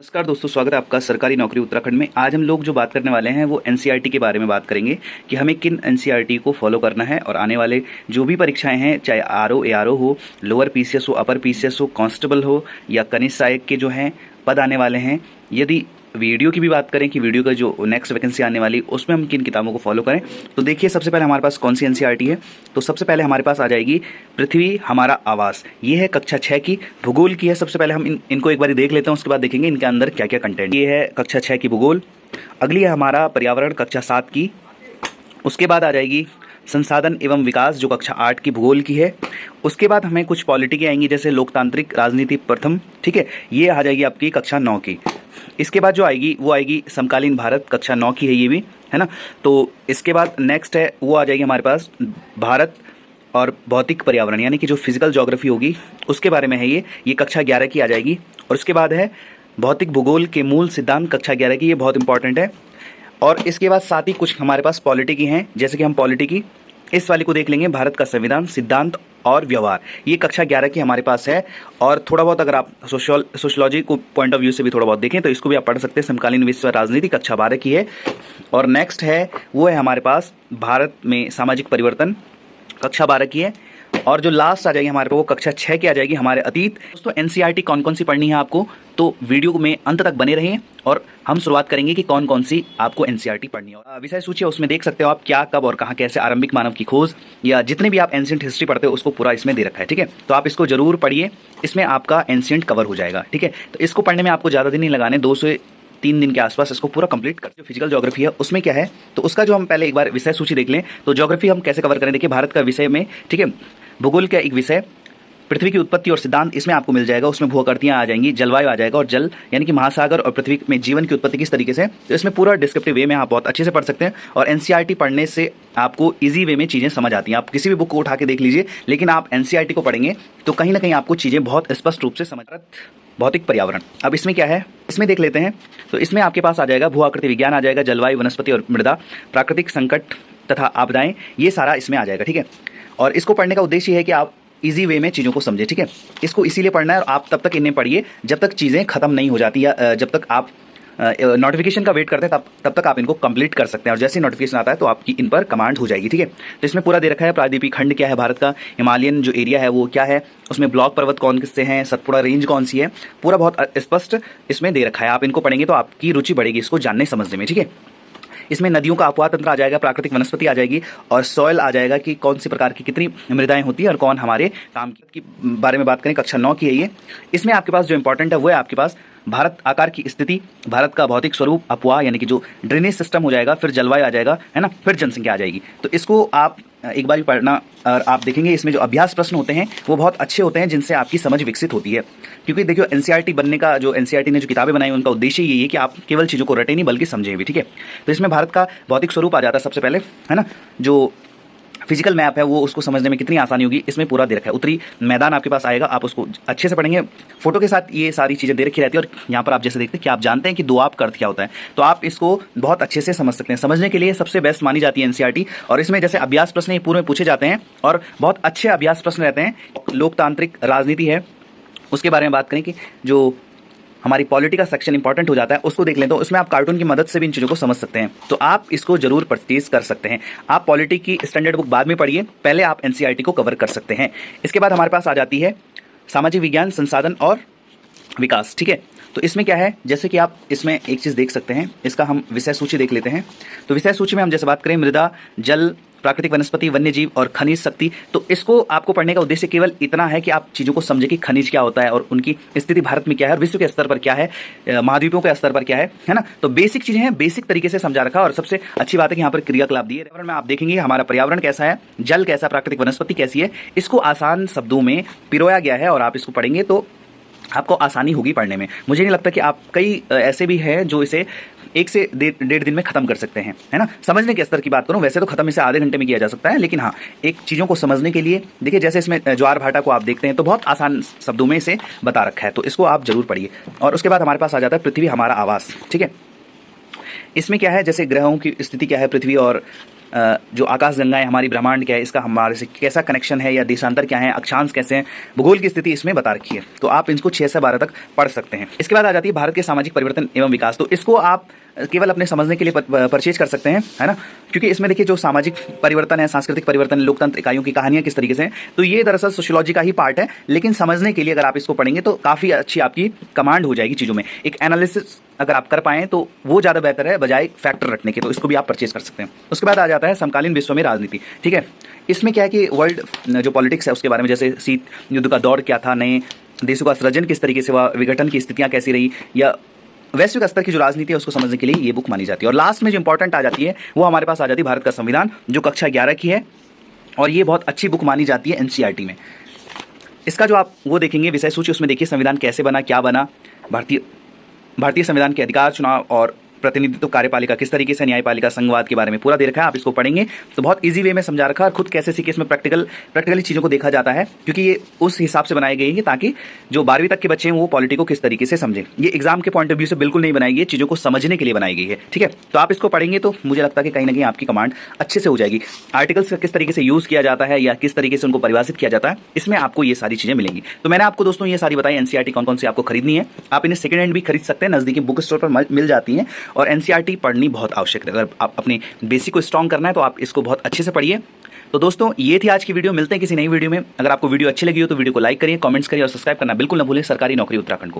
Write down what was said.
नमस्कार दोस्तों, स्वागत है आपका सरकारी नौकरी उत्तराखंड में। आज हम लोग जो बात करने वाले हैं वो एनसीईआरटी के बारे में बात करेंगे कि हमें किन एनसीईआरटी को फॉलो करना है और आने वाले जो भी परीक्षाएं हैं, चाहे आरओ एआरओ हो, लोअर पीसीएस हो, अपर पीसीएस हो, कांस्टेबल हो या कनिष्ठ सहायक के जो हैं पद आने वाले हैं। यदि वीडियो की भी बात करें कि वीडियो का जो नेक्स्ट वैकेंसी आने वाली उसमें हम किन किताबों को फॉलो करें, तो देखिए सबसे पहले हमारे पास कौन सी एनसीईआरटी है। तो सबसे पहले हमारे पास आ जाएगी पृथ्वी हमारा आवास। ये है कक्षा 6 की, भूगोल की है। सबसे पहले हम इनको एक बार देख लेते हैं, उसके बाद देखेंगे इनके अंदर क्या क्या कंटेंट। ये है कक्षा 6 की भूगोल। अगली है हमारा पर्यावरण, कक्षा 7 की। उसके बाद आ जाएगी संसाधन एवं विकास, जो कक्षा 8 की भूगोल की है। उसके बाद हमें कुछ पॉलिटी की आएंगी, जैसे लोकतांत्रिक राजनीति प्रथम, ठीक है, ये आ जाएगी आपकी कक्षा 9 की। इसके बाद जो आएगी वो आएगी समकालीन भारत, कक्षा 9 की है ये भी, है ना। तो इसके बाद नेक्स्ट है वो आ जाएगी हमारे पास भारत और भौतिक पर्यावरण, यानी कि जो फिजिकल ज्योग्राफी होगी उसके बारे में है ये कक्षा 11 की आ जाएगी। और उसके बाद है भौतिक भूगोल के मूल सिद्धांत, कक्षा 11 की, ये बहुत इंपॉर्टेंट है। और इसके बाद साथ ही कुछ हमारे पास पॉलिटी की हैं, जैसे कि हम पॉलिटी की इस वाली को देख लेंगे, भारत का संविधान, सिद्धांत और व्यवहार, ये कक्षा 11 की हमारे पास है। और थोड़ा बहुत अगर आप सोशलॉजी को पॉइंट ऑफ व्यू से भी थोड़ा बहुत देखें तो इसको भी आप पढ़ सकते हैं, समकालीन विश्व राजनीति, कक्षा 12 की है। और नेक्स्ट है वो है हमारे पास भारत में सामाजिक परिवर्तन, कक्षा 12 की है। और जो लास्ट आ जाएगी हमारे को वो कक्षा 6 की आ जाएगी, हमारे अतीत। दोस्तों एनसीईआरटी कौन कौन सी पढ़नी है आपको, तो वीडियो में अंत तक बने रहें और हम शुरुआत करेंगे कि कौन कौन सी आपको एनसीईआरटी पढ़नी है। विषय सूची है, उसमें देख सकते हो आप क्या, कब और कहाँ, कैसे, आरंभिक मानव की खोज, या जितने भी आप एंशिएंट हिस्ट्री पढ़ते हो उसको पूरा इसमें दे रखा है, ठीक है। तो आप इसको जरूर पढ़िए, इसमें आपका एंशिएंट कवर हो जाएगा, ठीक है। तो इसको पढ़ने में आपको ज़्यादा दिन नहीं लगाने, 2 से 3 दिन के आसपास इसको पूरा कंप्लीट कर। जो फिजिकल ज्योग्राफी है उसमें क्या है, तो उसका जो हम पहले एक बार विषय सूची देख लें। तो ज्योग्राफी हम कैसे कवर करें, देखिए भारत का विषय में, ठीक है। भूगोल का एक विषय, पृथ्वी की उत्पत्ति और सिद्धांत, इसमें आपको मिल जाएगा। उसमें भूआकृतियाँ आ जाएंगी, जलवायु आ जाएगा, और जल यानी कि महासागर और पृथ्वी में जीवन की उत्पत्ति किस तरीके से, तो इसमें पूरा डिस्क्रिप्टिव वे में आप बहुत अच्छे से पढ़ सकते हैं। और एनसीईआरटी पढ़ने से आपको इजी वे में चीज़ें समझ आती हैं। आप किसी भी बुक को उठा के देख लीजिए, लेकिन आप एनसीईआरटी को पढ़ेंगे तो कहीं ना कहीं आपको चीज़ें बहुत स्पष्ट रूप से समझ। भौतिक पर्यावरण, अब इसमें क्या है, इसमें देख लेते हैं। तो इसमें आपके पास आ जाएगा भू आकृति विज्ञान आ जाएगा, जलवायु, वनस्पति और मृदा, प्राकृतिक संकट तथा आपदाएं, ये सारा इसमें आ जाएगा, ठीक है। और इसको पढ़ने का उद्देश्य है कि आप इजी वे में चीज़ों को समझें, ठीक है। इसको इसीलिए पढ़ना है और आप तब तक इन्हें पढ़िए जब तक चीज़ें खत्म नहीं हो जाती, या जब तक आप नोटिफिकेशन का वेट करते हैं तब तक आप इनको कंप्लीट कर सकते हैं। और जैसे ही नोटिफिकेशन आता है तो आपकी इन पर कमांड हो जाएगी, ठीक है। तो इसमें पूरा दे रखा है, प्रायद्वीपीय खंड क्या है भारत का, हिमालयन जो एरिया है वो क्या है, उसमें ब्लॉक पर्वत कौन किससे हैं, सतपुड़ा रेंज कौन सी है, पूरा बहुत स्पष्ट इसमें दे रखा है। आप इनको पढ़ेंगे तो आपकी रुचि बढ़ेगी इसको जानने समझने में, ठीक है। इसमें नदियों का अपवाह तंत्र आ जाएगा, प्राकृतिक वनस्पति आ जाएगी, और सॉइल आ जाएगा कि कौन सी प्रकार की कितनी मृदाएं होती है और कौन हमारे काम की बारे में बात करें, कक्षा 9 की है ये। इसमें आपके पास जो इंपॉर्टेंट है वो है आपके पास भारत आकार की स्थिति, भारत का भौतिक स्वरूप, अपवाह यानी कि जो ड्रेनेज सिस्टम हो जाएगा, फिर जलवायु आ जाएगा, है ना, फिर जनसंख्या आ जाएगी। तो इसको आप एक बार भी पढ़ना, और आप देखेंगे इसमें जो अभ्यास प्रश्न होते हैं वो बहुत अच्छे होते हैं, जिनसे आपकी समझ विकसित होती है। क्योंकि देखिए एनसीईआरटी बनने का, जो एनसीईआरटी ने जो किताबें बनाई उनका उद्देश्य यही है कि आप केवल चीज़ों को रटें नहीं बल्कि समझें भी, ठीक है। तो इसमें भारत का भौतिक स्वरूप आ जाता है सबसे पहले, है ना। जो फिजिकल मैप है वो उसको समझने में कितनी आसानी होगी, इसमें पूरा दे रखा है। उत्तरी मैदान आपके पास आएगा, आप उसको अच्छे से पढ़ेंगे, फोटो के साथ ये सारी चीज़ें दे रखी रहती है। और यहाँ पर आप जैसे देखते हैं कि आप जानते हैं कि दोआब का अर्थ क्या होता है, तो आप इसको बहुत अच्छे से समझ सकते हैं। समझने के लिए सबसे बेस्ट मानी जाती है एनसीईआरटी। और इसमें जैसे अभ्यास प्रश्न ये पूरे में पूछे जाते हैं और बहुत अच्छे अभ्यास प्रश्न रहते हैं। लोकतांत्रिक राजनीति है, उसके बारे में बात करें कि जो हमारी पॉलिटी का सेक्शन इंपॉर्टेंट हो जाता है, उसको देख लें तो उसमें आप कार्टून की मदद से भी इन चीज़ों को समझ सकते हैं। तो आप इसको जरूर परचेज कर सकते हैं। आप पॉलिटी की स्टैंडर्ड बुक बाद में पढ़िए, पहले आप एनसीईआरटी को कवर कर सकते हैं। इसके बाद हमारे पास आ जाती है सामाजिक विज्ञान, संसाधन और विकास, ठीक है। तो इसमें क्या है, जैसे कि आप इसमें एक चीज़ देख सकते हैं, इसका हम विषय सूची देख लेते हैं। तो विषय सूची में हम जैसे बात करें मृदा, जल, प्राकृतिक वनस्पति, वन्य जीव और खनिज शक्ति, तो इसको आपको पढ़ने का उद्देश्य केवल इतना है कि आप चीज़ों को समझें कि खनिज क्या होता है और उनकी स्थिति भारत में क्या है और विश्व के स्तर पर क्या है, महाद्वीपों के स्तर पर क्या है ना। तो बेसिक चीज़ें हैं, बेसिक तरीके से समझा रखा। और सबसे अच्छी बात है कि यहाँ पर क्रियाकलाप दिए। पर्यावरण में आप देखेंगे हमारा पर्यावरण कैसा है, जल कैसा, प्राकृतिक वनस्पति कैसी है, इसको आसान शब्दों में पिरोया गया है और आप इसको पढ़ेंगे तो आपको आसानी होगी पढ़ने में। मुझे नहीं लगता कि आप कई ऐसे भी हैं जो इसे 1 से 1.5 दिन में खत्म कर सकते हैं, है ना। समझने के स्तर की बात करूं, वैसे तो खत्म इसे आधे घंटे में किया जा सकता है, लेकिन हाँ एक चीज़ों को समझने के लिए देखिए, जैसे इसमें ज्वार भाटा को आप देखते हैं तो बहुत आसान शब्दों में इसे बता रखा है, तो इसको आप जरूर पढ़िए। और उसके बाद हमारे पास आ जाता है पृथ्वी हमारा आवास, ठीक है। इसमें क्या है, जैसे ग्रहों की स्थिति क्या है, पृथ्वी और जो आकाशगंगा है, हमारी ब्रह्मांड क्या है, इसका हमारे से कैसा कनेक्शन है, या देशांतर क्या है, अक्षांश कैसे हैं, भूगोल की स्थिति इसमें बता रखी है। तो आप इसको 6 से 12 तक पढ़ सकते हैं। इसके बाद आ जाती है भारत के सामाजिक परिवर्तन एवं विकास। तो इसको आप केवल अपने समझने के लिए परचेज कर सकते हैं, है ना, क्योंकि इसमें देखिए जो सामाजिक परिवर्तन है, सांस्कृतिक परिवर्तन, लोकतंत्र इकाइयों की कहानियां किस तरीके से हैं, तो ये दरअसल सोशियोलॉजी का ही पार्ट है। लेकिन समझने के लिए अगर आप इसको पढ़ेंगे तो काफ़ी अच्छी आपकी कमांड हो जाएगी चीज़ों में। एक एनालिसिस अगर आप कर पाएँ तो वो ज़्यादा बेहतर है बजाय फैक्टर रखने के। तो इसको भी आप परचेज कर सकते हैं। उसके बाद आ जाता है समकालीन विश्व में राजनीति। ठीक है, इसमें क्या है कि वर्ल्ड जो पॉलिटिक्स है उसके बारे में, जैसे शीत युद्ध का दौर क्या था, नए देशों का सृजन किस तरीके से हुआ, विघटन की स्थितियाँ कैसी रही, या वैश्विक स्तर की जो राजनीति है उसको समझने के लिए ये बुक मानी जाती है। और लास्ट में जो इंपॉर्टेंट आ जाती है वो हमारे पास आ जाती है भारत का संविधान, जो कक्षा 11 की है, और ये बहुत अच्छी बुक मानी जाती है एनसीईआरटी में। इसका जो आप वो देखेंगे विषय सूची, उसमें देखिए संविधान कैसे बना, क्या बना, भारतीय संविधान के अधिकार, चुनाव और प्रतिनिधित्व, कार्यपालिका किस तरीके से, न्यायपालिका, संघवाद के बारे में पूरा दे रखा है। आप इसको पढ़ेंगे तो बहुत इजी वे में समझा रखा है, और खुद कैसे सीखे इसमें प्रैक्टिकली चीज़ों को देखा जाता है, क्योंकि ये उस हिसाब से बनाई गई है ताकि जो 12वीं तक के बच्चे हैं वो पॉलिटी को किस तरीके से समझें। ये एग्जाम के पॉइंट ऑफ व्यू से बिल्कुल नहीं बनाई गई है, चीज़ों को समझने के लिए बनाई गई है। ठीक है, तो आप इसको पढ़ेंगे तो मुझे लगता है कि कहीं ना कहीं आपकी कमांड अच्छे से हो जाएगी। आर्टिकल्स का किस तरीके से यूज़ किया जाता है या किस तरीके से उनको परिभाषित किया जाता है, इसमें आपको ये सारी चीज़ें मिलेंगी। तो मैंने आपको दोस्तों ये सारी बताई एनसीईआरटी कौन कौन सी आपको खरीदनी है। आप इन्हें सेकंड हैंड भी खरीद सकते हैं, नज़दीकी बुक स्टोर पर मिल जाती हैं। और एनसीईआरटी पढ़नी बहुत आवश्यक है। अगर आप अपने बेसिक को स्ट्रॉन्ग करना है तो आप इसको बहुत अच्छे से पढ़िए। तो दोस्तों ये थी आज की वीडियो, मिलते हैं किसी नई वीडियो में। अगर आपको वीडियो अच्छी लगी हो तो वीडियो को लाइक करिए, कमेंट्स करिए और सब्सक्राइब करना बिल्कुल ना भूलें सरकारी नौकरी उत्तराखंड को।